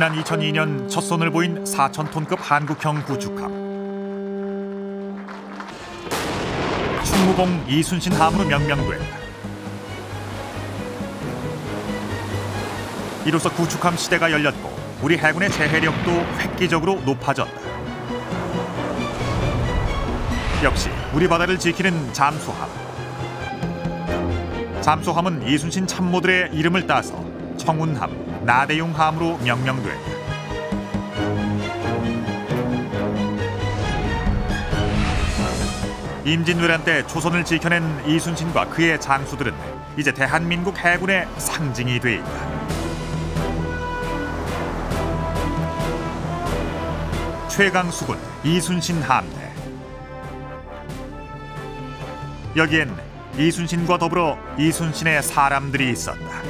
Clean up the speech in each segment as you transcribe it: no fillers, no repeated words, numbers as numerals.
지난 2002년 첫 손을 보인 4,000톤급 한국형 구축함. 충무공 이순신 함으로 명명된다. 이로써 구축함 시대가 열렸고 우리 해군의 재해력도 획기적으로 높아졌다. 역시 우리 바다를 지키는 잠수함. 잠수함은 이순신 참모들의 이름을 따서 청운함, 나대용함으로 명명된다. 임진왜란 때 조선을 지켜낸 이순신과 그의 장수들은 이제 대한민국 해군의 상징이 돼 있다. 최강수군 이순신 함대. 여기엔 이순신과 더불어 이순신의 사람들이 있었다.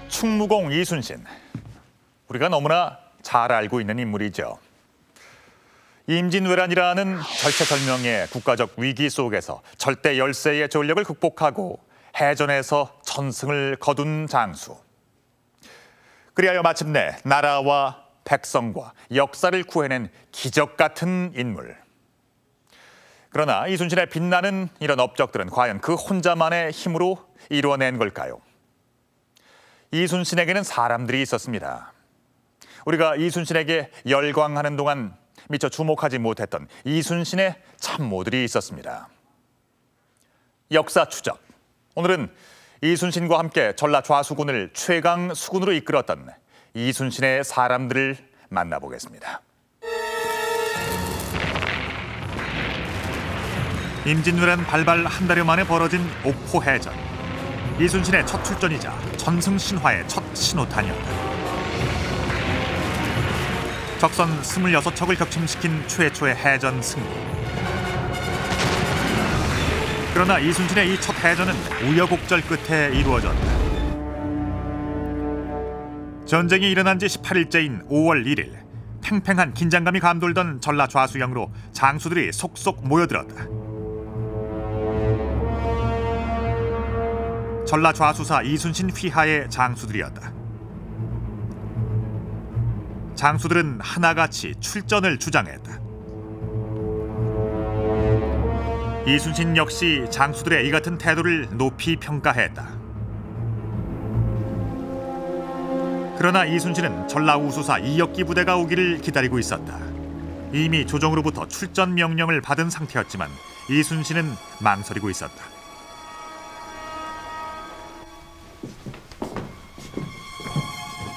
충무공 이순신, 우리가 너무나 잘 알고 있는 인물이죠. 임진왜란이라는 절체절명의 국가적 위기 속에서 절대 열세의 전력을 극복하고 해전에서 전승을 거둔 장수. 그리하여 마침내 나라와 백성과 역사를 구해낸 기적 같은 인물. 그러나 이순신의 빛나는 이런 업적들은 과연 그 혼자만의 힘으로 이루어낸 걸까요? 이순신에게는 사람들이 있었습니다. 우리가 이순신에게 열광하는 동안 미처 주목하지 못했던 이순신의 참모들이 있었습니다. 역사 추적. 오늘은 이순신과 함께 전라 좌수군을 최강 수군으로 이끌었던 이순신의 사람들을 만나보겠습니다. 임진왜란 발발 한 달여 만에 벌어진 옥포해전. 이순신의 첫 출전이자 전승신화의 첫 신호탄이었다. 적선 26척을 격침시킨 최초의 해전 승리. 그러나 이순신의 이 첫 해전은 우여곡절 끝에 이루어졌다. 전쟁이 일어난 지 18일째인 5월 1일, 팽팽한 긴장감이 감돌던 전라 좌수영으로 장수들이 속속 모여들었다. 전라 좌수사 이순신 휘하의 장수들이었다. 장수들은 하나같이 출전을 주장했다. 이순신 역시 장수들의 이 같은 태도를 높이 평가했다. 그러나 이순신은 전라 우수사 이역기 부대가 오기를 기다리고 있었다. 이미 조정으로부터 출전 명령을 받은 상태였지만 이순신은 망설이고 있었다.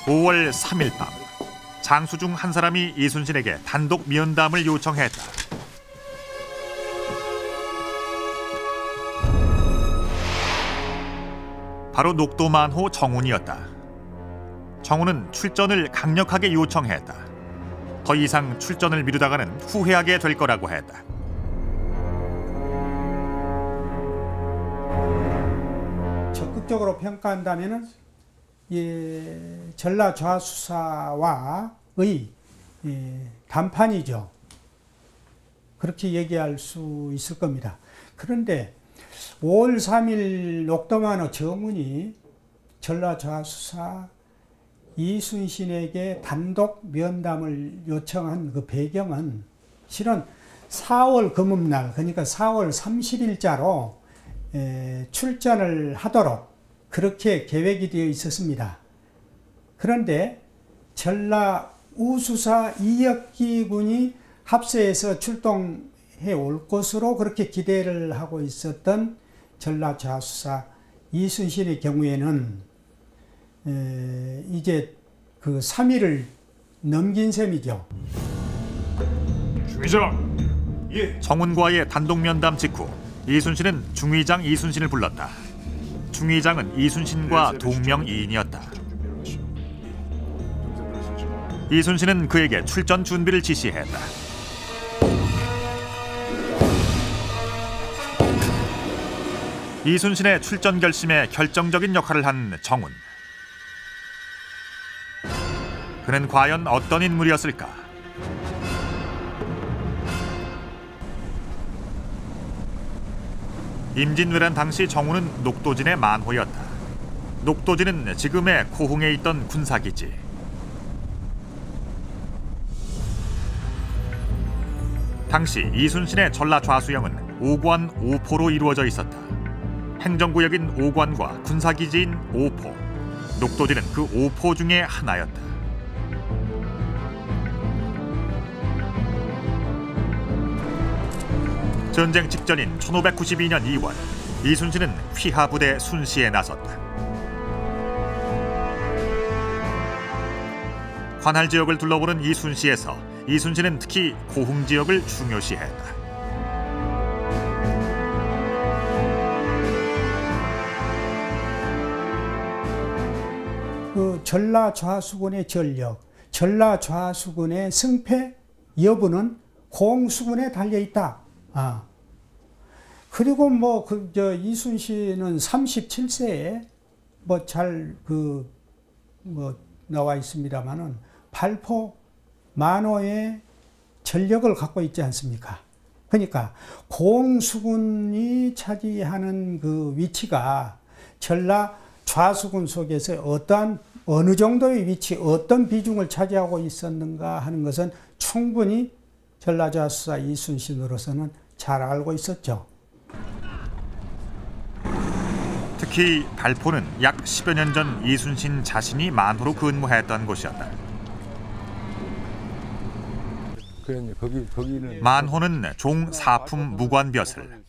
(5월 3일) 밤, 장수 중 한 사람이 이순신에게 단독 면담을 요청했다. 바로 녹도만호 정운이었다. 정운은 출전을 강력하게 요청했다. 더 이상 출전을 미루다가는 후회하게 될 거라고 했다. 적극적으로 평가한다면은 전라 좌수사와의 담판이죠. 그렇게 얘기할 수 있을 겁니다. 그런데 5월 3일 녹도만호 정운이 전라 좌수사 이순신에게 단독 면담을 요청한 그 배경은 실은 4월 금음날, 그러니까 4월 30일자로 출전을 하도록 그렇게 계획이 되어 있었습니다. 그런데 전라 우수사 이역기 군이 합세해서 출동해 올 것으로 그렇게 기대를 하고 있었던 전라 좌수사 이순신의 경우에는 이제 그 3일을 넘긴 셈이죠. 중위장! 예. 정운과의 단독 면담 직후 이순신은 중위장 이순신을 불렀다. 중위장은 이순신과 동명이인이었다. 이순신은 그에게 출전 준비를 지시했다. 이순신의 출전 결심에 결정적인 역할을 한 정운. 그는 과연 어떤 인물이었을까? 임진왜란 당시 정우는 녹도진의 만호였다. 녹도진은 지금의 고흥에 있던 군사기지. 당시 이순신의 전라 좌수영은 5관 5포로 이루어져 있었다. 행정구역인 5관과 군사기지인 5포. 녹도진은 그 5포 중에 하나였다. 전쟁 직전인 1592년 2월, 이순신은 휘하부대 순시에 나섰다. 관할 지역을 둘러보는 이 순시에서 이순신은 특히 고흥 지역을 중요시했다. 그 전라 좌수군의 전력, 전라 좌수군의 승패 여부는 고흥수군에 달려 있다. 그리고 이순신은 37세에 나와 있습니다만은 발포 만호의 전력을 갖고 있지 않습니까? 그러니까 고흥수군이 차지하는 그 위치가 전라 좌수군 속에서 어느 정도의 위치, 어떤 비중을 차지하고 있었는가 하는 것은 충분히 전라좌수사 이순신으로서는 잘 알고 있었죠. 특히 발포는 약 10여 년 전 이순신 자신이 만호로 근무했던 곳이었다. 만호는 종 사품 무관벼슬.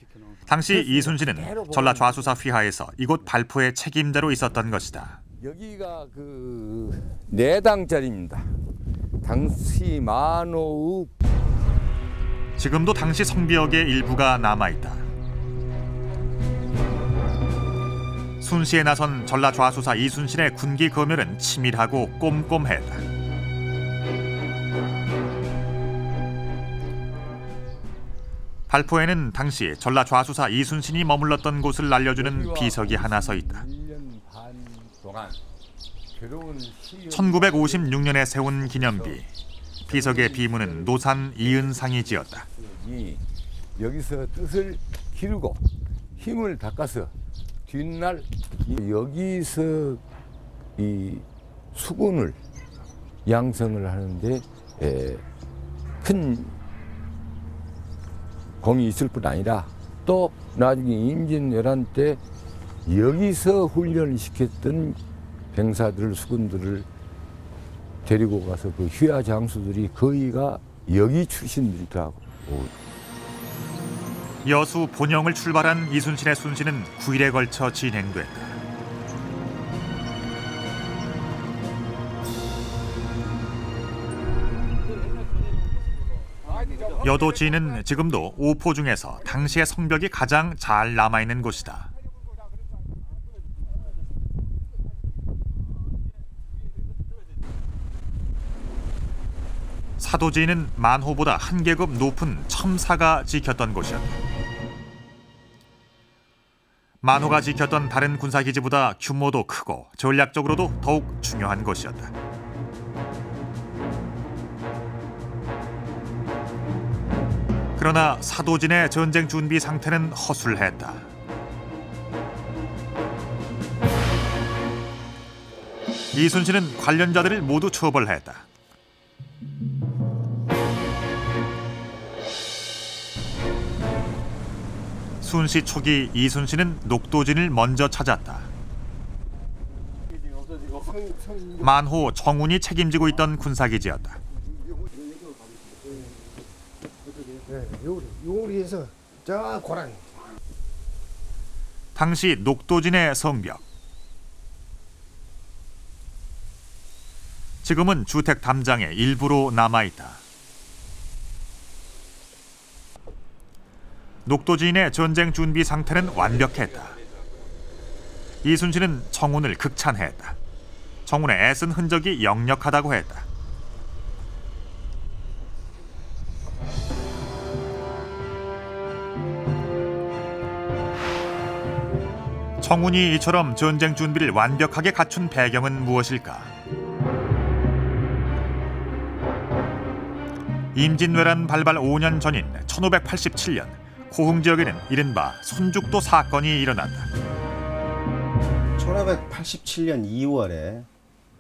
당시 이순신은 전라 좌수사 휘하에서 이곳 발포의 책임자로 있었던 것이다. 여기가 내당짜리입니다. 당시 만호의 지금도 당시 성벽의 일부가 남아있다. 순시에 나선 전라 좌수사 이순신의 군기 검열은 치밀하고 꼼꼼했다. 발포에는 당시 전라 좌수사 이순신이 머물렀던 곳을 알려주는 비석이 하나 서 있다. 1956년에 세운 기념비. 비석의 비문은 노산 이은상이 지었다. 여기서 뜻을 기르고 힘을 닦아서 뒷날 여기서 이 수군을 양성을 하는데 큰 공이 있을 뿐 아니라 또 나중에 임진왜란 때 여기서 훈련을 시켰던 병사들, 수군들을 데리고 가서 그 휘하 장수들이 거의가 여기 출신들이더라고. 여수 본영을 출발한 이순신의 순시는 9일에 걸쳐 진행됐다. 여도지는 지금도 5포 중에서 당시의 성벽이 가장 잘 남아있는 곳이다. 사도지는 만호보다 한 계급 높은 첨사가 지켰던 곳이었다. 만호가 지켰던 다른 군사기지보다 규모도 크고 전략적으로도 더욱 중요한 곳이었다. 그러나 사도진의 전쟁 준비 상태는 허술했다. 이순신은 관련자들을 모두 처벌했다. 순시 초기 이순신은 녹도진을 먼저 찾았다. 만호 정운이 책임지고 있던 군사기지였다. 요리에서 저 고라니. 당시 녹도진의 성벽. 지금은 주택 담장의 일부로 남아있다. 녹도진의 전쟁 준비 상태는 완벽했다. 이순신은 정운을 극찬했다. 정운의 애쓴 흔적이 역력하다고 했다. 정운이 이처럼 전쟁 준비를 완벽하게 갖춘 배경은 무엇일까? 임진왜란 발발 5년 전인 1587년 고흥 지역에는 이른바 손죽도 사건이 일어난다. 1587년 2월에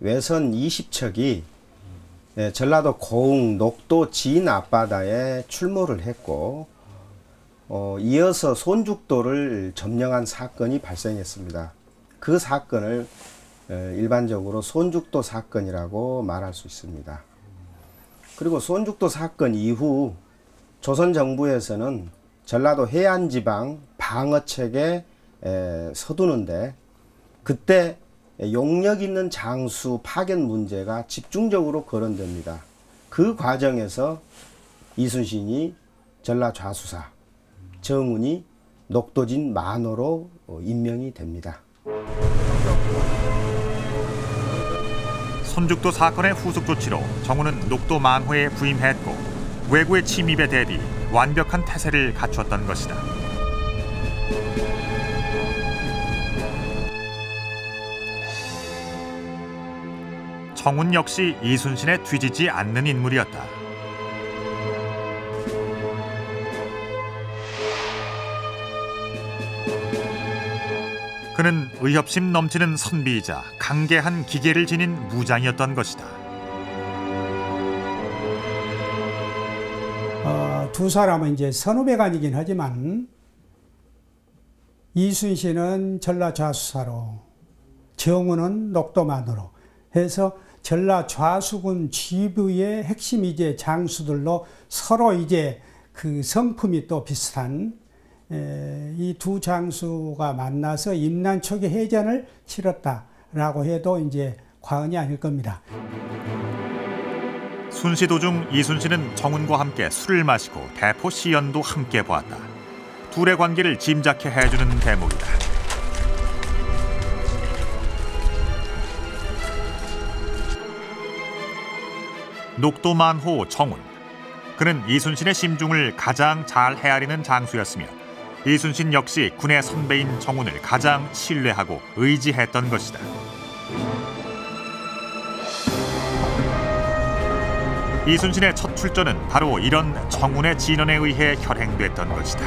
외선 20척이 전라도 고흥 녹도 지인 앞바다에 출몰을 했고 이어서 손죽도를 점령한 사건이 발생했습니다. 그 사건을 일반적으로 손죽도 사건이라고 말할 수 있습니다. 그리고 손죽도 사건 이후 조선 정부에서는 전라도 해안지방 방어책에 서두는데 그때 용력 있는 장수 파견 문제가 집중적으로 거론됩니다. 그 과정에서 이순신이 전라 좌수사, 정운이 녹도진 만호로 임명이 됩니다. 손죽도 사건의 후속 조치로 정운은 녹도 만호에 부임했고 외구의 침입에 대비 완벽한 태세를 갖추었던 것이다. 정운 역시 이순신에 뒤지지 않는 인물이었다. 그는 의협심 넘치는 선비이자 강계한 기계를 지닌 무장이었던 것이다. 두 사람은 이제 선후배간이긴 하지만 이순신은 전라 좌수사로, 정운은 녹도만으로 해서 전라 좌수군 지부의 핵심 이제 장수들로 서로 이제 그 성품이 또 비슷한 이 두 장수가 만나서 임난 초기 해전을 치렀다라고 해도 이제 과언이 아닐 겁니다. 순시 도중 이순신은 정운과 함께 술을 마시고 대포 시연도 함께 보았다. 둘의 관계를 짐작해 해주는 대목이다. 녹도만호 정운. 그는 이순신의 심중을 가장 잘 헤아리는 장수였으며 이순신 역시 군의 선배인 정운을 가장 신뢰하고 의지했던 것이다. 이순신의 첫 출전은 바로 이런 정운의 진언에 의해 결행됐던 것이다.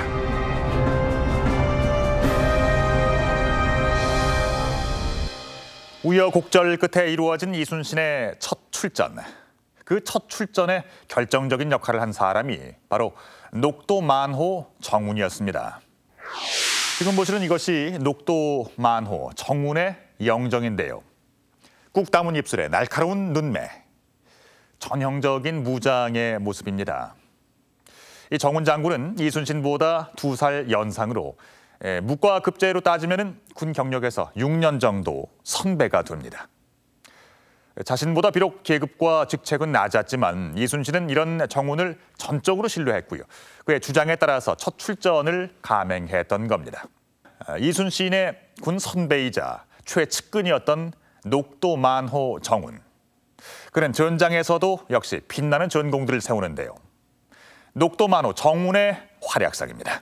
우여곡절 끝에 이루어진 이순신의 첫 출전. 그 첫 출전에 결정적인 역할을 한 사람이 바로 녹도만호 정운이었습니다. 지금 보시는 이것이 녹도만호 정운의 영정인데요. 꾹 담은 입술에 날카로운 눈매, 전형적인 무장의 모습입니다. 이 정운 장군은 이순신보다 2살 연상으로 묵과 급제로 따지면 군 경력에서 6년 정도 선배가 됩니다. 자신보다 비록 계급과 직책은 낮았지만 이순신은 이런 정운을 전적으로 신뢰했고요. 그의 주장에 따라서 첫 출전을 감행했던 겁니다. 이순신의 군 선배이자 최측근이었던 녹도만호 정운. 그는 전장에서도 역시 빛나는 전공들을 세우는데요. 녹도만호 정운의 활약상입니다.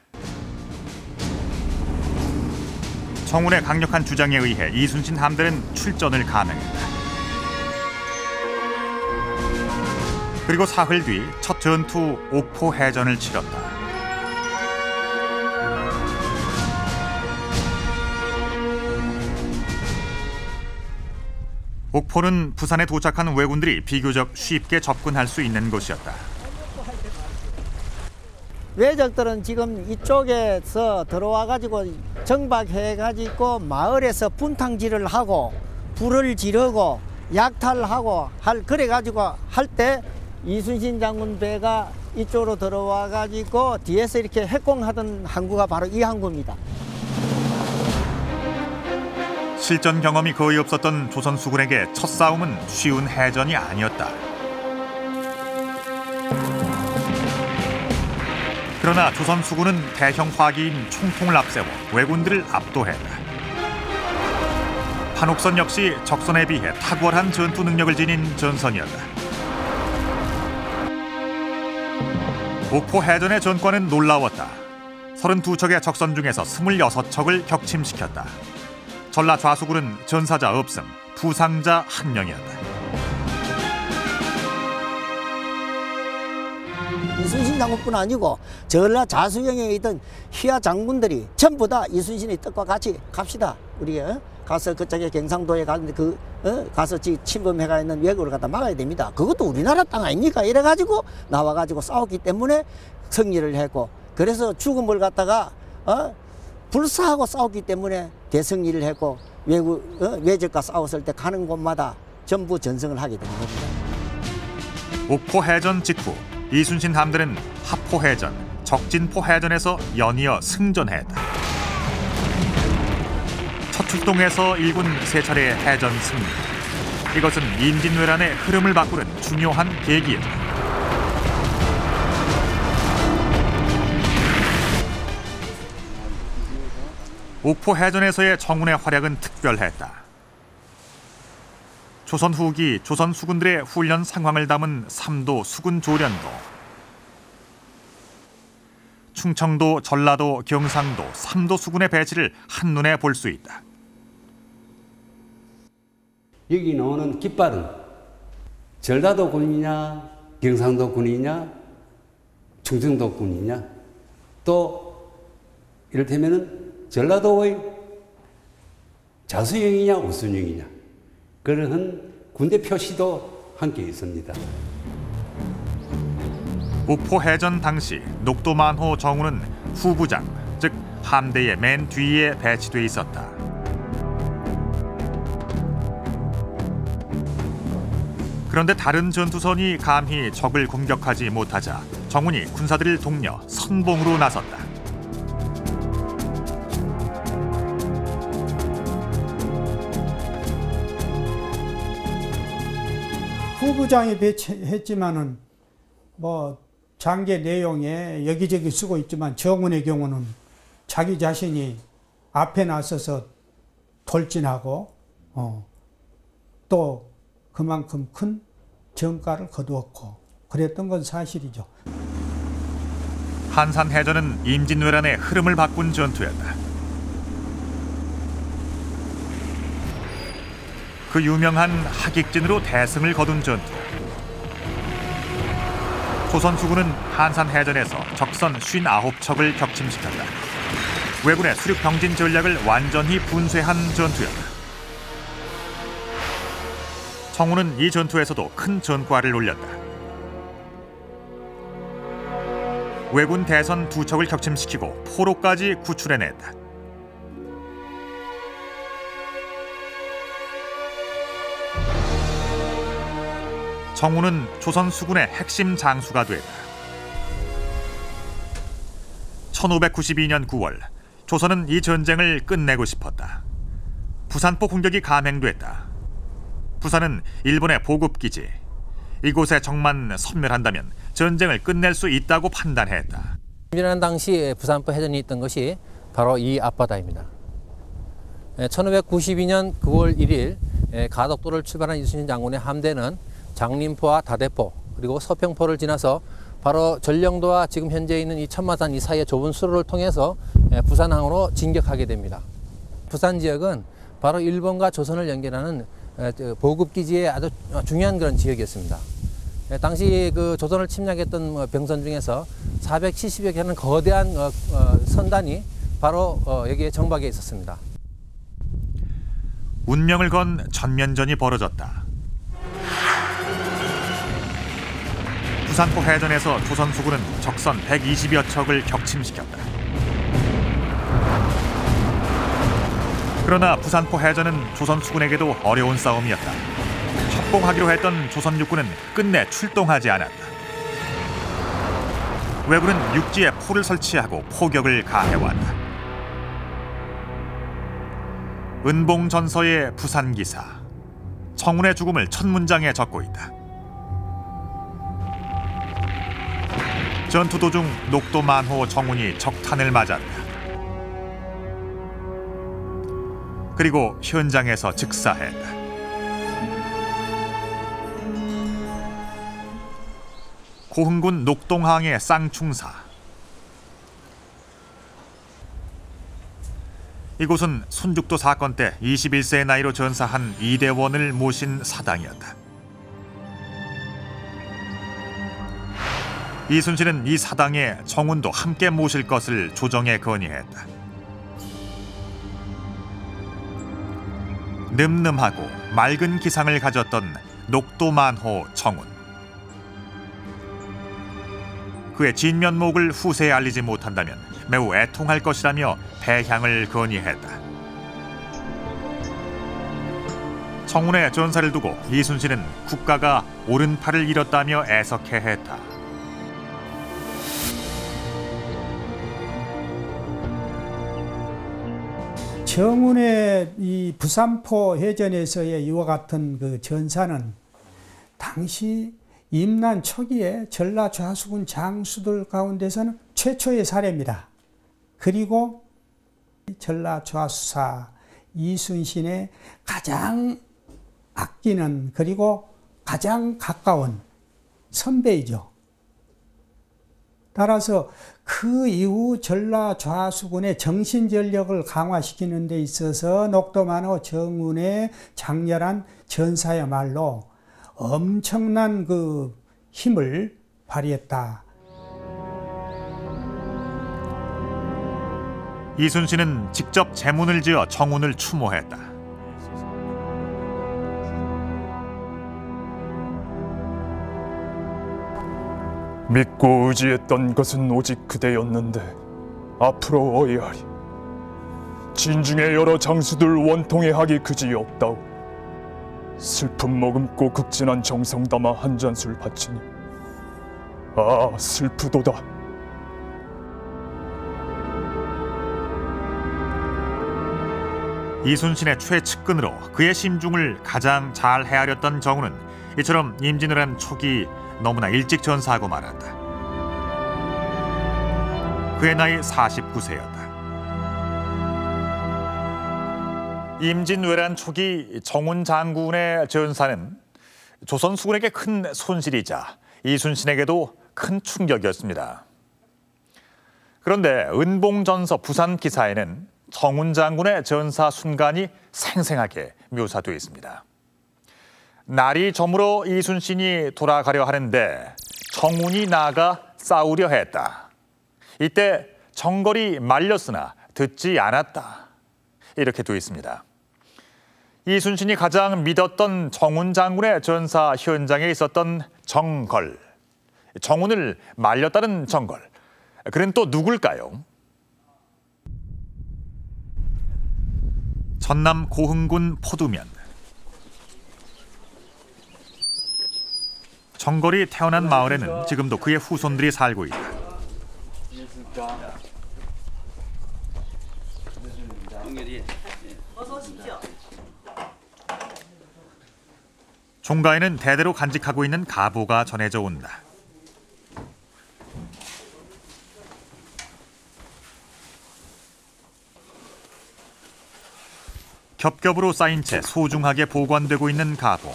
정운의 강력한 주장에 의해 이순신 함대는 출전을 감행했다. 그리고 사흘 뒤 첫 전투 옥포 해전을 치렀다. 옥포는 부산에 도착한 왜군들이 비교적 쉽게 접근할 수 있는 곳이었다. 왜적들은 지금 이쪽에서 들어와가지고 정박해가지고 마을에서 분탕질을 하고 불을 지르고 약탈하고 그래가지고 할 때 이순신 장군 배가 이쪽으로 들어와가지고 뒤에서 이렇게 핵공하던 항구가 바로 이 항구입니다. 실전 경험이 거의 없었던 조선 수군에게 첫 싸움은 쉬운 해전이 아니었다. 그러나 조선 수군은 대형 화기인 총통을 앞세워 왜군들을 압도했다. 판옥선 역시 적선에 비해 탁월한 전투 능력을 지닌 전선이었다. 옥포 해전의 전과는 놀라웠다. 32척의 적선 중에서 26척을 격침시켰다. 전라 좌수군은 전사자 없음, 부상자 1명이었다. 이순신 장군뿐 아니고 전라 자수경에 있던 휘하 장군들이 전부 다 이순신의 뜻과 같이 갑시다. 우리 가서 그쪽에 경상도에 가는데 가서 침범해가 있는 왜곡을 갖다 막아야 됩니다. 그것도 우리나라 땅 아닙니까? 이래가지고 나와가지고 싸웠기 때문에 승리를 했고, 그래서 죽음을 갖다가 불사하고 싸웠기 때문에 대승리를 했고, 외적과 싸웠을 때 가는 곳마다 전부 전승을 하게 되는 겁니다. 옥포 해전 직후 이순신 함대는 하포 해전, 적진포 해전에서 연이어 승전했다. 첫 출동에서 일군 세 차례의 해전 승리. 이것은 임진왜란의 흐름을 바꾸는 중요한 계기였다. 옥포 해전에서의 정운의 활약은 특별했다. 조선 후기 조선 수군들의 훈련 상황을 담은 3도 수군 조련도, 충청도, 전라도, 경상도 3도 수군의 배치를 한눈에 볼 수 있다. 여기 나오는 깃발은 전라도 군이냐, 경상도 군이냐, 충청도 군이냐, 또 이를테면은 전라도의 자수영이냐, 우순영이냐, 그러한 군대 표시도 함께 있습니다. 옥포 해전 당시 녹도만호 정우는 후부장, 즉 함대의 맨 뒤에 배치돼 있었다. 그런데 다른 전투선이 감히 적을 공격하지 못하자 정운이 군사들을 독려 선봉으로 나섰다. 후부장이 배치했지만은 뭐 장계 내용에 여기저기 쓰고 있지만 정운의 경우는 자기 자신이 앞에 나서서 돌진하고 또 그만큼 큰 전가를 거두었고 그랬던 건 사실이죠. 한산해전은 임진왜란의 흐름을 바꾼 전투였다. 그 유명한 하객진으로 대승을 거둔 전투. 조선 수군은 한산해전에서 적선 59척을 격침시켰다. 왜군의 수륙 병진 전략을 완전히 분쇄한 전투였다. 정우는 이 전투에서도 큰 전과를 올렸다. 왜군 대선 2척을 격침시키고 포로까지 구출해냈다. 정우는 조선 수군의 핵심 장수가 됐다. 1592년 9월 조선은 이 전쟁을 끝내고 싶었다. 부산포 공격이 감행됐다. 부산은 일본의 보급기지. 이곳에 적만 섬멸한다면 전쟁을 끝낼 수 있다고 판단했다. 임진왜란 당시 부산포 해전이 있던 것이 바로 이 앞바다입니다. 1592년 9월 1일 가덕도를 출발한 이순신 장군의 함대는 장림포와 다대포 그리고 서평포를 지나서 바로 전령도와 지금 현재 있는 이 천마산 이 사이의 좁은 수로를 통해서 부산항으로 진격하게 됩니다. 부산 지역은 바로 일본과 조선을 연결하는 보급기지의 아주 중요한 그런 지역이었습니다. 당시 그 조선을 침략했던 병선 중에서 470여 개는 거대한 선단이 바로 여기에 정박해 있었습니다. 운명을 건 전면전이 벌어졌다. 부산포 해전에서 조선 수군은 적선 120여 척을 격침시켰다. 그러나 부산포 해전은 조선 수군에게도 어려운 싸움이었다. 협공하기로 했던 조선 육군은 끝내 출동하지 않았다. 왜군은 육지에 포를 설치하고 포격을 가해왔다. 은봉전서의 부산기사, 정운의 죽음을 첫 문장에 적고 있다. 전투 도중 녹도만호 정운이 적탄을 맞았다. 그리고 현장에서 즉사했다. 고흥군 녹동항의 쌍충사. 이곳은 순죽도 사건 때 21세의 나이로 전사한 이대원을 모신 사당이었다. 이순신은 이 사당에 정운도 함께 모실 것을 조정에 건의했다. 늠름하고 맑은 기상을 가졌던 녹도만호 정운. 그의 진면목을 후세에 알리지 못한다면 매우 애통할 것이라며 배향을 건의했다. 정운의 전사를 두고 이순신은 국가가 오른팔을 잃었다며 애석해했다. 정운의 이 부산포 해전에서의 이와 같은 그 전사는 당시 임난 초기에 전라 좌수군 장수들 가운데서는 최초의 사례입니다. 그리고 전라 좌수사 이순신의 가장 아끼는 그리고 가장 가까운 선배이죠. 따라서 그 이후 전라 좌수군의 정신전력을 강화시키는 데 있어서 녹도만호 정운의 장렬한 전사야말로 엄청난 그 힘을 발휘했다. 이순신은 직접 제문을 지어 정운을 추모했다. 믿고 의지했던 것은 오직 그대였는데 앞으로 어이하리. 진중의 여러 장수들 원통의 학이 그지없다오. 슬픔 머금고 극진한 정성 담아 한 잔술 바치니 아 슬프도다. 이순신의 최측근으로 그의 심중을 가장 잘 헤아렸던 정운은 이처럼 임진왜란 초기 너무나 일찍 전사하고 말았다. 그의 나이 49세였다. 임진왜란 초기 정운 장군의 전사는 조선 수군에게 큰 손실이자 이순신에게도 큰 충격이었습니다. 그런데 은봉전서 부산 기사에는 정운 장군의 전사 순간이 생생하게 묘사되어 있습니다. 날이 저물어 이순신이 돌아가려 하는데 정운이 나아가 싸우려 했다. 이때 정걸이 말렸으나 듣지 않았다. 이렇게 되어 있습니다. 이순신이 가장 믿었던 정운 장군의 전사 현장에 있었던 정걸, 정운을 말렸다는 정걸, 그는 또 누굴까요? 전남 고흥군 포두면. 정걸이 태어난 마을에는 지금도 그의 후손들이 살고 있다. 종가에는 대대로 간직하고 있는 가보가 전해져 온다. 겹겹으로 쌓인 채 소중하게 보관되고 있는 가보.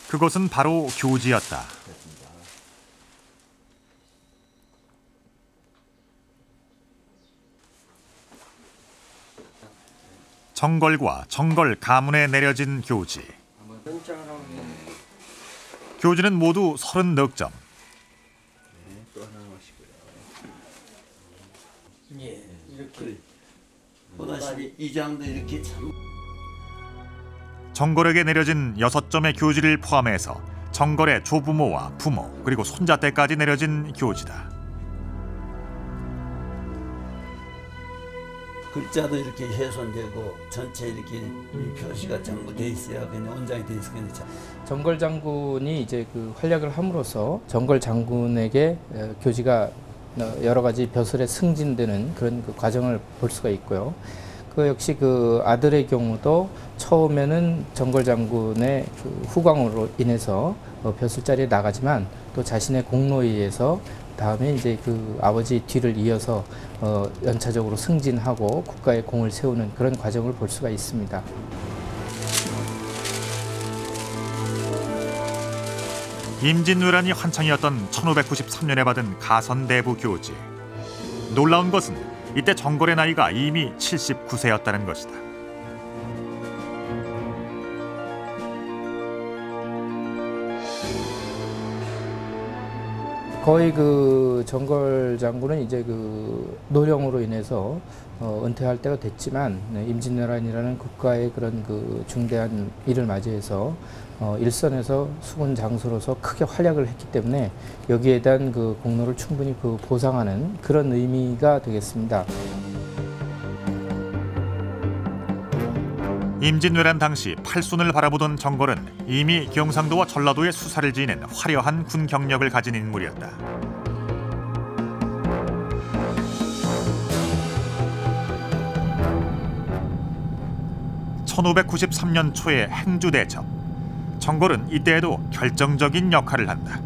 그것은 바로 교지였다. 정걸과 정걸 가문에 내려진 교지. 교지는 모두 34점. 예, 이렇게 보다시피 이 장도 이렇게 참. 정걸에게 내려진 6점의 교지를 포함해서 정걸의 조부모와 부모 그리고 손자 때까지 내려진 교지다. 글자도 이렇게 훼손되고 전체 이렇게 이 표시가 전부 돼 있어야 그냥 원장이 돼 있어야 그냥. 정걸 장군이 이제 그 활약을 함으로써 정걸 장군에게 교지가 여러 가지 벼슬에 승진되는 그런 그 과정을 볼 수가 있고요. 그 역시 그 아들의 경우도 처음에는 정걸 장군의 그 후광으로 인해서 벼슬 자리에 나가지만 또 자신의 공로에 의해서 다음에 이제 그 아버지 뒤를 이어서 연차적으로 승진하고 국가의 공을 세우는 그런 과정을 볼 수가 있습니다. 임진왜란이 한창이었던 1593년에 받은 가선대부 교지. 놀라운 것은 이때 정걸의 나이가 이미 79세였다는 것이다. 거의 그 정걸 장군은 이제 그 노령으로 인해서 은퇴할 때가 됐지만 임진왜란이라는 국가의 그런 그 중대한 일을 맞이해서 일선에서 수군 장수로서 크게 활약을 했기 때문에 여기에 대한 그 공로를 충분히 그 보상하는 그런 의미가 되겠습니다. 임진왜란 당시 팔순을 바라보던 정걸은 이미 경상도와 전라도의 수사를 지닌 화려한 군 경력을 가진 인물이었다. (1593년) 초의 행주대첩. 정걸은 이때에도 결정적인 역할을 한다.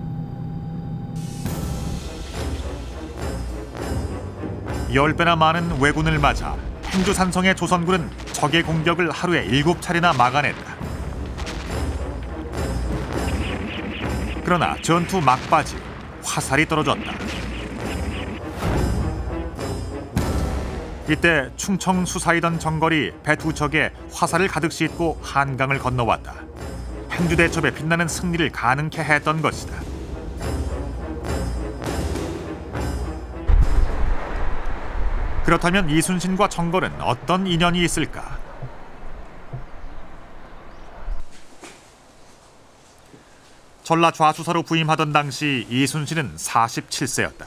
(10배나) 많은 왜군을 맞아 행주산성의 조선군은 적의 공격을 하루에 7차례나 막아냈다. 그러나 전투 막바지 화살이 떨어졌다. 이때 충청 수사이던 정걸이 배 두 척에 화살을 가득 싣고 한강을 건너왔다. 행주대첩에 빛나는 승리를 가능케 했던 것이다. 그렇다면 이순신과 정걸은 어떤 인연이 있을까? 전라 좌수사로 부임하던 당시 이순신은 47세였다.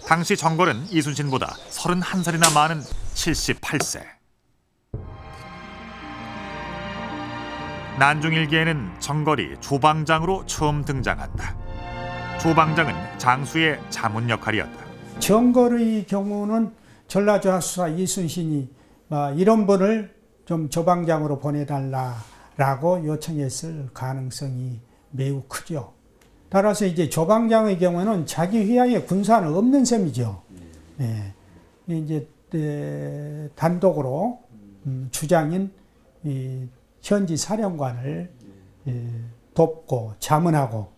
당시 정걸은 이순신보다 31살이나 많은 78세. 난중일기에는 정걸이 조방장으로 처음 등장한다. 조방장은 장수의 자문 역할이었다. 정걸의 경우는 전라좌수사 이순신이 이런 분을 좀 조방장으로 보내달라라고 요청했을 가능성이 매우 크죠. 따라서 이제 조방장의 경우는 자기 휘하에 군사는 없는 셈이죠. 네. 이제 단독으로 주장인 이 현지 사령관을 돕고 자문하고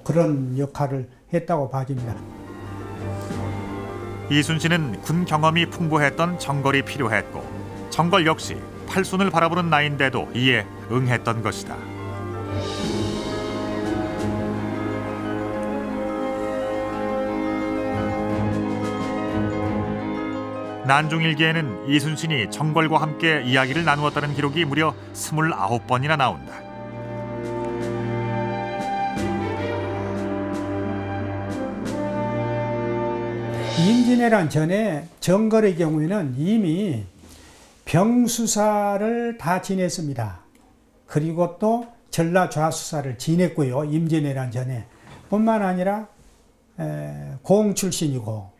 그런 역할을 했다고 봐집니다. 이순신은 군 경험이 풍부했던 정걸이 필요했고 정걸 역시 팔순을 바라보는 나이인데도 이에 응했던 것이다. 난중일기에는 이순신이 정걸과 함께 이야기를 나누었다는 기록이 무려 29번이나 나온다. 임진왜란 전에 정걸의 경우에는 이미 병수사를 다 지냈습니다. 그리고 또 전라좌수사를 지냈고요. 임진왜란 전에. 뿐만 아니라 공 출신이고,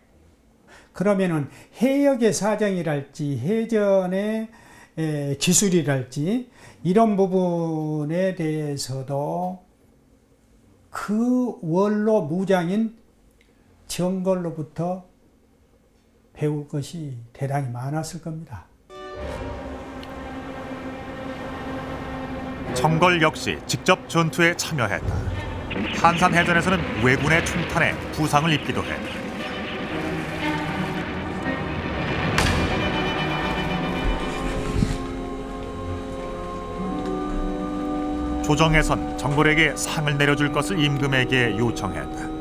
그러면은 해역의 사정이랄지 해전의 기술이랄지 이런 부분에 대해서도 그 원로 무장인 정걸로부터 배울 것이 대단히 많았을 겁니다. 정걸 역시 직접 전투에 참여했다. 한산해전에서는 왜군의 총탄에 부상을 입기도 했다. 조정에선 정걸에게 상을 내려줄 것을 임금에게 요청했다.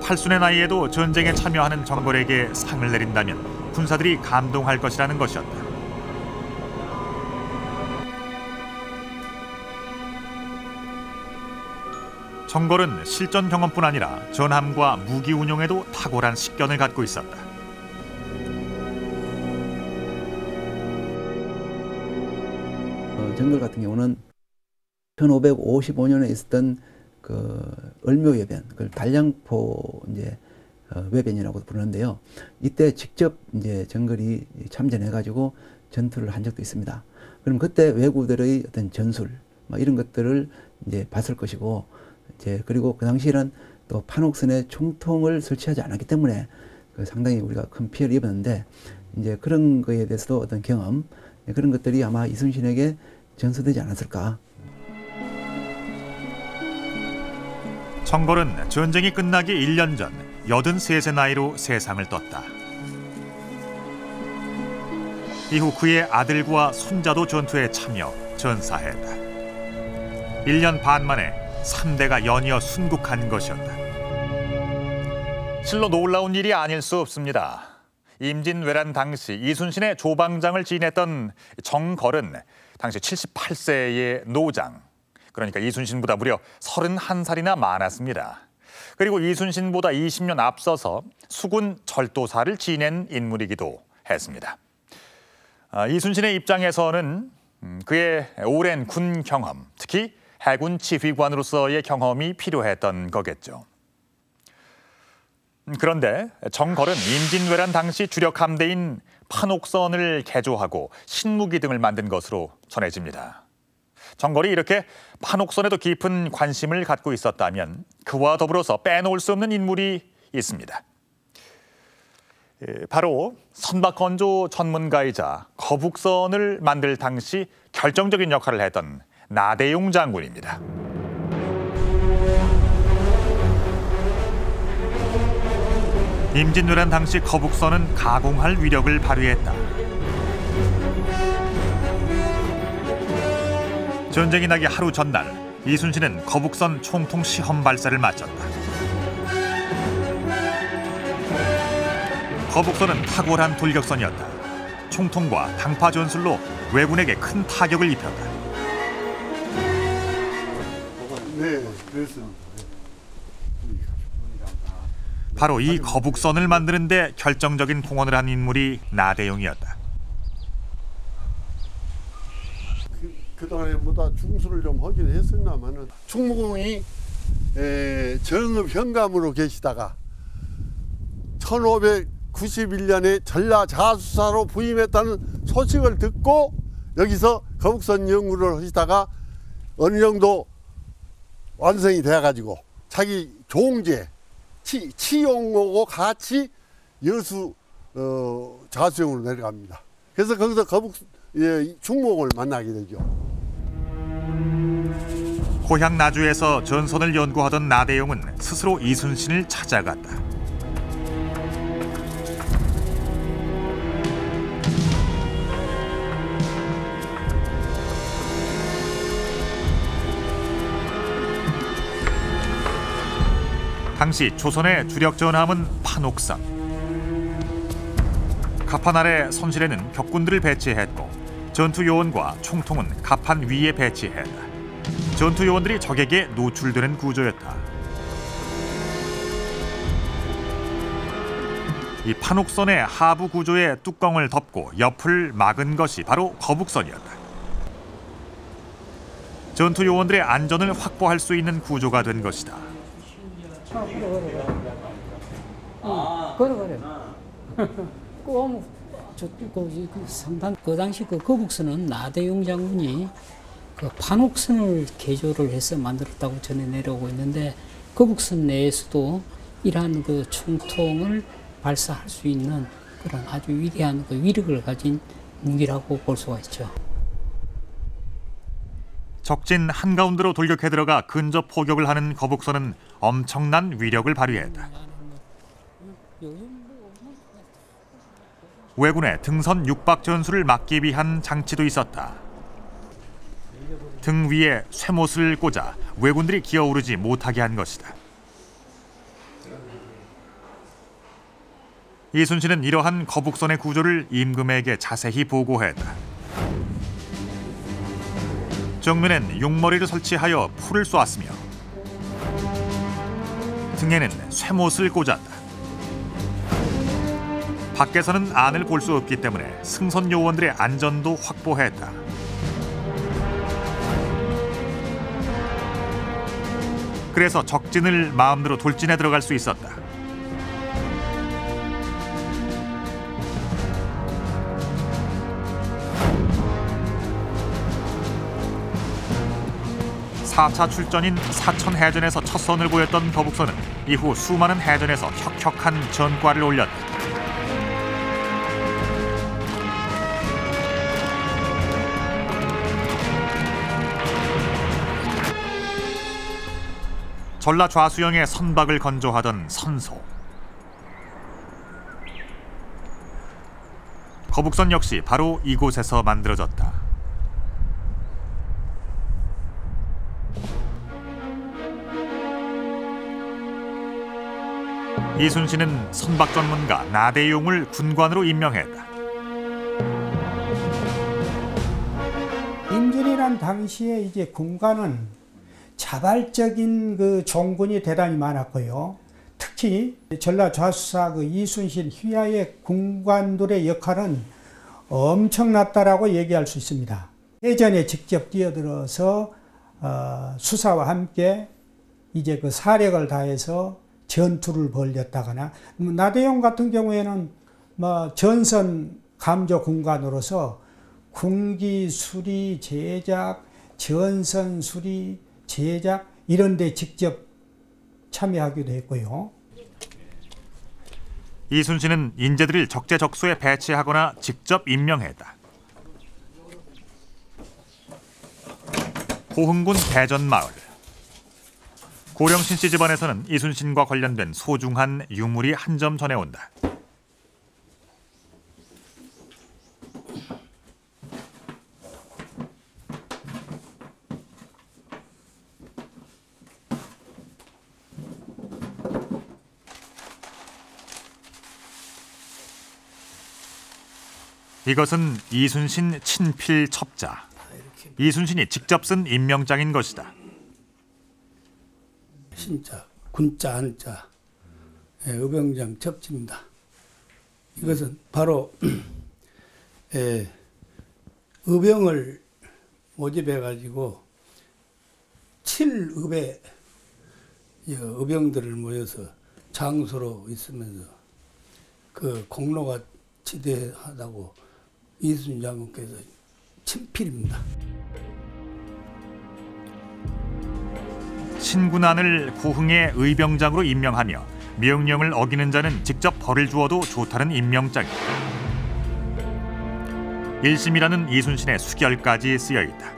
팔순의 나이에도 전쟁에 참여하는 정걸에게 상을 내린다면 군사들이 감동할 것이라는 것이었다. 정걸은 실전 경험뿐 아니라 전함과 무기 운용에도 탁월한 식견을 갖고 있었다. 정걸 같은 경우는 1555년에 있었던 그 을묘외변, 그걸 단량포 이제 외변이라고 부르는데요. 이때 직접 이제 정걸이 참전해가지고 전투를 한 적도 있습니다. 그럼 그때 왜구들의 어떤 전술, 이런 것들을 이제 봤을 것이고, 이제 그리고 그 당시에는 또 판옥선에 총통을 설치하지 않았기 때문에 상당히 우리가 큰 피해를 입었는데, 이제 그런 거에 대해서도 어떤 경험, 그런 것들이 아마 이순신에게 전수되지 않았을까. 정걸은 전쟁이 끝나기 1년 전 83세 나이로 세상을 떴다. 이후 그의 아들과 손자도 전투에 참여, 전사했다. 1년 반 만에 3대가 연이어 순국한 것이었다. 사실로 놀라운 일이 아닐 수 없습니다. 임진왜란 당시 이순신의 조방장을 지냈던 정걸은 당시 78세의 노장, 그러니까 이순신보다 무려 31살이나 많았습니다. 그리고 이순신보다 20년 앞서서 수군 절도사를 지낸 인물이기도 했습니다. 이순신의 입장에서는 그의 오랜 군 경험, 특히 해군 지휘관으로서의 경험이 필요했던 거겠죠. 그런데 정걸은 임진왜란 당시 주력 함대인 판옥선을 개조하고 신무기 등을 만든 것으로 전해집니다. 정걸이 이렇게 판옥선에도 깊은 관심을 갖고 있었다면 그와 더불어서 빼놓을 수 없는 인물이 있습니다. 바로 선박건조 전문가이자 거북선을 만들 당시 결정적인 역할을 했던 나대용 장군입니다. 임진왜란 당시 거북선은 가공할 위력을 발휘했다. 전쟁이 나기 하루 전날 이순신은 거북선 총통 시험 발사를 마쳤다. 거북선은 탁월한 돌격선이었다. 총통과 당파 전술로 왜군에게 큰 타격을 입혔다. 네, 그렇습니다. 바로 이 거북선을 만드는 데 결정적인 공헌을 한 인물이 나대용이었다. 그동안보다 중수를 좀 하긴 했었나마는 충무공이 정읍 현감으로 계시다가 1591년에 전라자수사로 부임했다는 소식을 듣고 여기서 거북선 연구를 하시다가 어느 정도 완성이 돼가지고 자기 종제 치용하고 같이 여수 자수영으로 내려갑니다. 그래서 거기서 충무공을 만나게 되죠. 고향 나주에서 전선을 연구하던 나대용은 스스로 이순신을 찾아갔다. 당시 조선의 주력 전함은 판옥선. 갑판 아래 선실에는 격군들을 배치했고 전투 요원과 총통은 갑판 위에 배치했다. 전투 요원들이 적에게 노출되는 구조였다. 이 판옥선의 하부 구조의 뚜껑을 덮고 옆을 막은 것이 바로 거북선이었다. 전투 요원들의 안전을 확보할 수 있는 구조가 된 것이다. 상당 그 당시 그 거북선은 나대용 장군이 그 판옥선을 개조를 해서 만들었다고 전해 내려오고 있는데 거북선 내에서도 이러한 그 총통을 발사할 수 있는 그런 아주 위대한 그 위력을 가진 무기라고 볼 수가 있죠. 적진 한가운데로 돌격해 들어가 근접 포격을 하는 거북선은 엄청난 위력을 발휘했다. 왜군의 등선 육박 전술을 막기 위한 장치도 있었다. 등 위에 쇠못을 꽂아 왜군들이 기어오르지 못하게 한 것이다. 이순신은 이러한 거북선의 구조를 임금에게 자세히 보고했다. 정면엔 용머리를 설치하여 풀을 쏘았으며 등에는 쇠못을 꽂았다. 밖에서는 안을 볼 수 없기 때문에 승선 요원들의 안전도 확보했다. 그래서 적진을 마음대로 돌진해 들어갈 수 있었다. 사 차 출전인 사천 해전에서 첫 선을 보였던 거북선은 이후 수많은 해전에서 혁혁한 전과를 올렸다. 전라 좌수영의 선박을 건조하던 선소. 거북선 역시 바로 이곳에서 만들어졌다. 이순신은 선박 전문가 나대용을 군관으로 임명했다. 임진이란 당시에 이제 군관은 자발적인 그 종군이 대단히 많았고요. 특히 전라좌수사 그 이순신 휘하의 군관들의 역할은 엄청났다라고 얘기할 수 있습니다. 해전에 직접 뛰어들어서 수사와 함께 이제 그 사력을 다해서 전투를 벌였다거나, 나대용 같은 경우에는 뭐 전선 감조 군관으로서 군기 수리 제작, 전선 수리 제작 이런 데 직접 참여하기도 했고요. 이순신은 인재들을 적재적소에 배치하거나 직접 임명했다. 고흥군 대전마을. 고령신 씨 집안에서는 이순신과 관련된 소중한 유물이 한 점 전해온다. 이것은 이순신 친필 첩자. 이순신이 직접 쓴 임명장인 것이다. 신자, 군자, 한자, 의병장 첩지입니다. 이것은 바로 의병을 모집해가지고 7읍의 의병들을 모여서 장수로 있으면서 그 공로가 지대하다고 이순신 장군께서 친필입니다. 신군안을 고흥의 의병장으로 임명하며 명령을 어기는 자는 직접 벌을 주어도 좋다는 임명장이다. 1심이라는 이순신의 수결까지 쓰여 있다.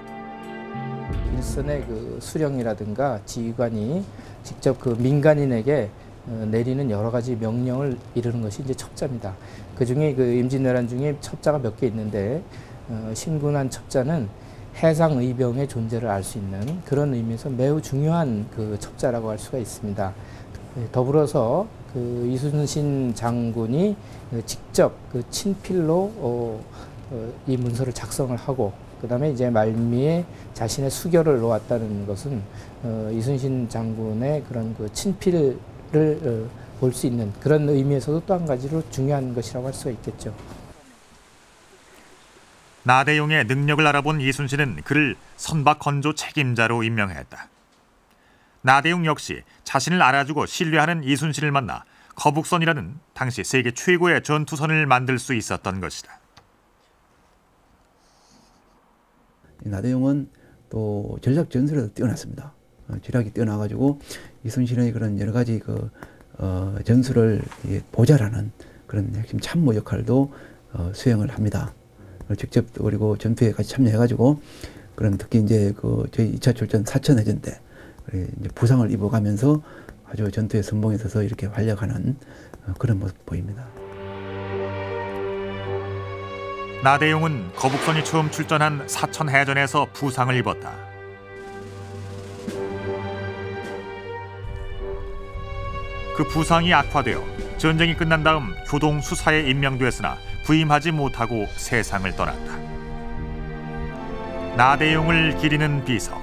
일선의 그 수령이라든가 지휘관이 직접 그 민간인에게 내리는 여러 가지 명령을 이루는 것이 이제 첩자입니다. 그 중에 그 임진왜란 중에 첩자가 몇 개 있는데 신군안 첩자는 해상 의병의 존재를 알 수 있는 그런 의미에서 매우 중요한 그 첩자라고 할 수가 있습니다. 더불어서 그 이순신 장군이 직접 그 친필로 이 문서를 작성을 하고 그다음에 이제 말미에 자신의 수결을 놓았다는 것은 이순신 장군의 그런 그 친필을 볼 수 있는 그런 의미에서도 또 한 가지로 중요한 것이라고 할 수가 있겠죠. 나대용의 능력을 알아본 이순신은 그를 선박 건조 책임자로 임명했다. 나대용 역시 자신을 알아주고 신뢰하는 이순신을 만나 거북선이라는 당시 세계 최고의 전투선을 만들 수 있었던 것이다. 나대용은 또 전략 전술에도 뛰어났습니다. 지략이 뛰어나가지고 이순신의 그런 여러 가지 그 전술을 보좌라는 그런 핵심 참모 역할도 수행을 합니다. 직접 그리고 전투에 같이 참여해가지고 그런 특히 이제 그 저희 2차 출전 사천해전 때 이제 부상을 입어가면서 아주 전투에 선봉에 서서 이렇게 활약하는 그런 모습 보입니다. 나대용은 거북선이 처음 출전한 사천해전에서 부상을 입었다. 그 부상이 악화되어 전쟁이 끝난 다음 교동수사에 임명됐으나 부임하지 못하고 세상을 떠났다. 나대용을 기리는 비석.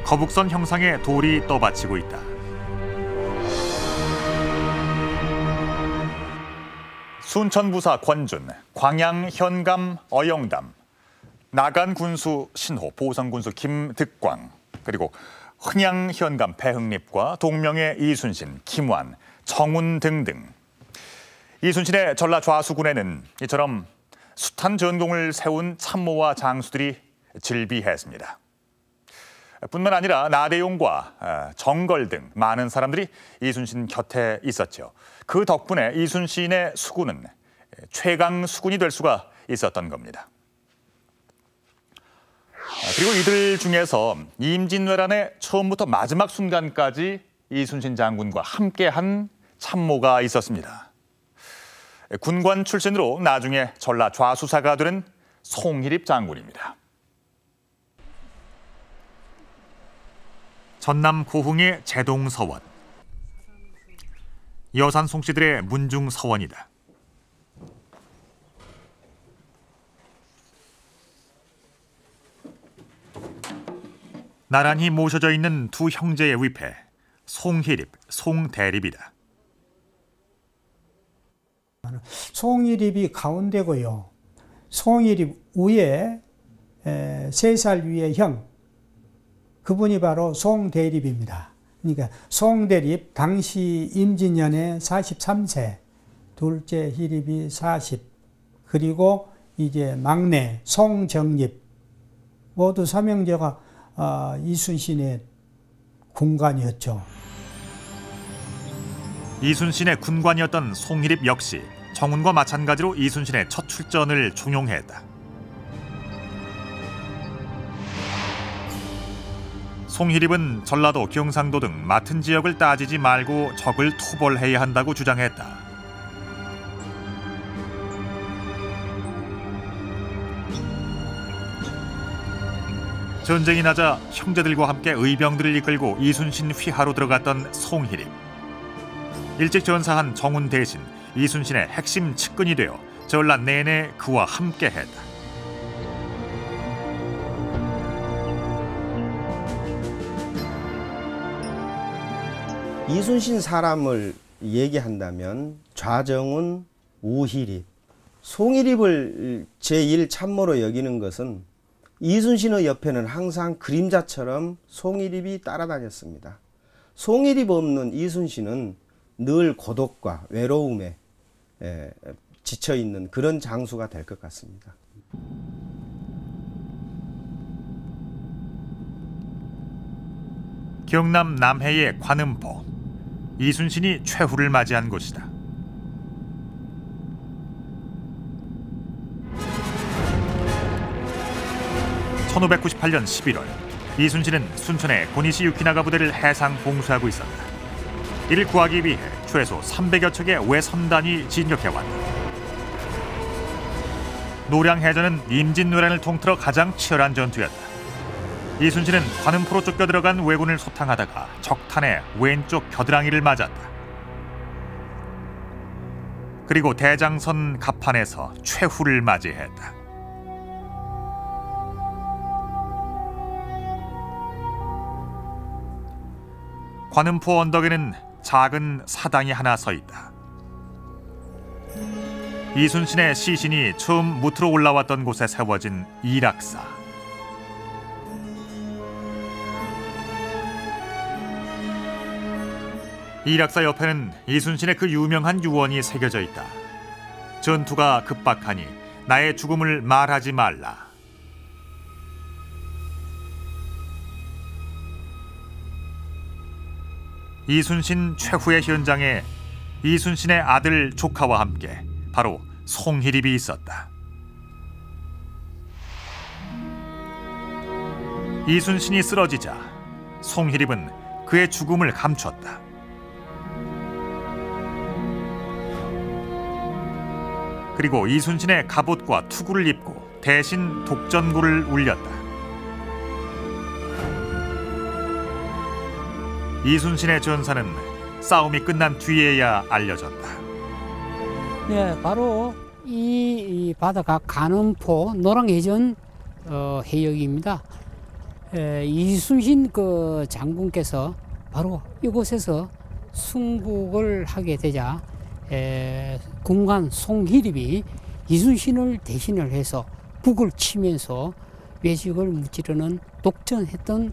거북선 형상의 돌이 떠받치고 있다. 순천부사 권준, 광양 현감 어영담, 나간 군수 신호, 보성 군수 김득광, 그리고 흥양 현감 배흥립과 동명의 이순신, 김완, 정운 등등. 이순신의 전라 좌수군에는 이처럼 숱한 전공을 세운 참모와 장수들이 질비했습니다. 뿐만 아니라 나대용과 정걸 등 많은 사람들이 이순신 곁에 있었죠. 그 덕분에 이순신의 수군은 최강 수군이 될 수가 있었던 겁니다. 그리고 이들 중에서 임진왜란의 처음부터 마지막 순간까지 이순신 장군과 함께한 참모가 있었습니다. 군관 출신으로 나중에 전라 좌수사가 되는 송희립 장군입니다. 전남 고흥의 제동서원. 여산 송씨들의 문중 서원이다. 나란히 모셔져 있는 두 형제의 위패, 송희립, 송대립이다. 송희립이 가운데고요. 송희립 위에 3살 위의 형, 그분이 바로 송대립입니다. 그러니까 송대립 당시 임진년에 43세, 둘째 희립이 40, 그리고 이제 막내 송정립, 모두 삼형제가 이순신의 군관이었죠. 이순신의 군관이었던 송희립 역시 정운과 마찬가지로 이순신의 첫 출전을 종용했다. 송희립은 전라도, 경상도 등 맡은 지역을 따지지 말고 적을 토벌해야 한다고 주장했다. 전쟁이 나자 형제들과 함께 의병들을 이끌고 이순신 휘하로 들어갔던 송희립. 일찍 전사한 정운 대신 이순신의 핵심 측근이 되어 전라 내내 그와 함께했다. 이순신 사람을 얘기한다면 좌정운, 우희립, 송희립을 제1참모로 여기는 것은 이순신의 옆에는 항상 그림자처럼 송희립이 따라다녔습니다. 송희립 없는 이순신은 늘 고독과 외로움에 지쳐있는 그런 장수가 될 것 같습니다. 경남 남해의 관음포, 이순신이 최후를 맞이한 곳이다. (1598년 11월) 이순신은 순천의 고니시 유키나가 부대를 해상 봉쇄하고 있었다. 이를 구하기 위해 최소 300여 척의 외선단이 진격해왔다. 노량해전은 임진왜란을 통틀어 가장 치열한 전투였다. 이순신은 관음포로 쫓겨 들어간 왜군을 소탕하다가 적탄의 왼쪽 겨드랑이를 맞았다. 그리고 대장선 갑판에서 최후를 맞이했다. 관음포 언덕에는 작은 사당이 하나 서 있다. 이순신의 시신이 처음 무트로 올라왔던 곳에 세워진 이락사. 이락사 옆에는 이순신의 그 유명한 유언이 새겨져 있다. 전투가 급박하니 나의 죽음을 말하지 말라. 이순신 최후의 현장에 이순신의 아들 조카와 함께 바로 송희립이 있었다. 이순신이 쓰러지자 송희립은 그의 죽음을 감췄다. 그리고 이순신의 갑옷과 투구를 입고 대신 독전구를 울렸다. 이순신의 전사는 싸움이 끝난 뒤에야 알려졌다. 네, 바로 이 바다가 관음포 노량해전 해역입니다. 이순신 그 장군께서 바로 이곳에서 순국을 하게 되자 군관 송희립이 이순신을 대신을 해서 북을 치면서 외식을 무찌르는 독전했던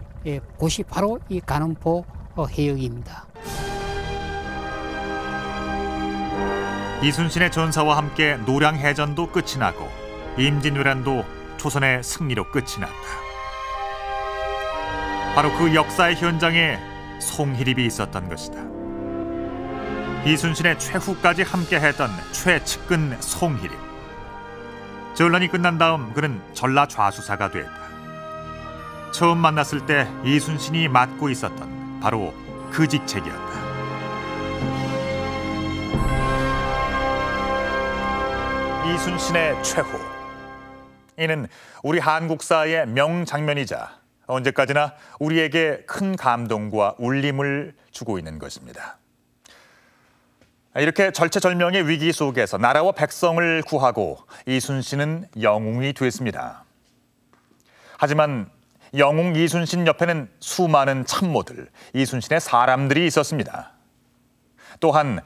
곳이 바로 이 관음포 해역입니다. 이순신의 전사와 함께 노량해전도 끝이 나고 임진왜란도 조선의 승리로 끝이 났다. 바로 그 역사의 현장에 송희립이 있었던 것이다. 이순신의 최후까지 함께했던 최측근 송희립. 전란이 끝난 다음 그는 전라 좌수사가 됐다. 처음 만났을 때 이순신이 맡고 있었던 바로 그 직책이었다. 이순신의 최후. 이는 우리 한국사의 명장면이자 언제까지나 우리에게 큰 감동과 울림을 주고 있는 것입니다. 이렇게 절체절명의 위기 속에서 나라와 백성을 구하고 이순신은 영웅이 됐습니다. 하지만 영웅 이순신 옆에는 수많은 참모들, 이순신의 사람들이 있었습니다. 또한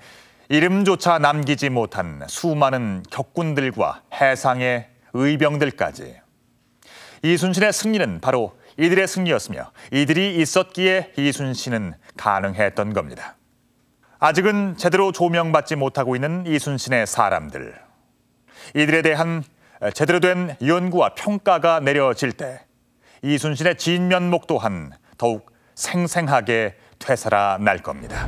이름조차 남기지 못한 수많은 격군들과 해상의 의병들까지. 이순신의 승리는 바로 이들의 승리였으며 이들이 있었기에 이순신은 가능했던 겁니다. 아직은 제대로 조명받지 못하고 있는 이순신의 사람들. 이들에 대한 제대로 된 연구와 평가가 내려질 때 이순신의 진면목 또한 더욱 생생하게 되살아날 겁니다.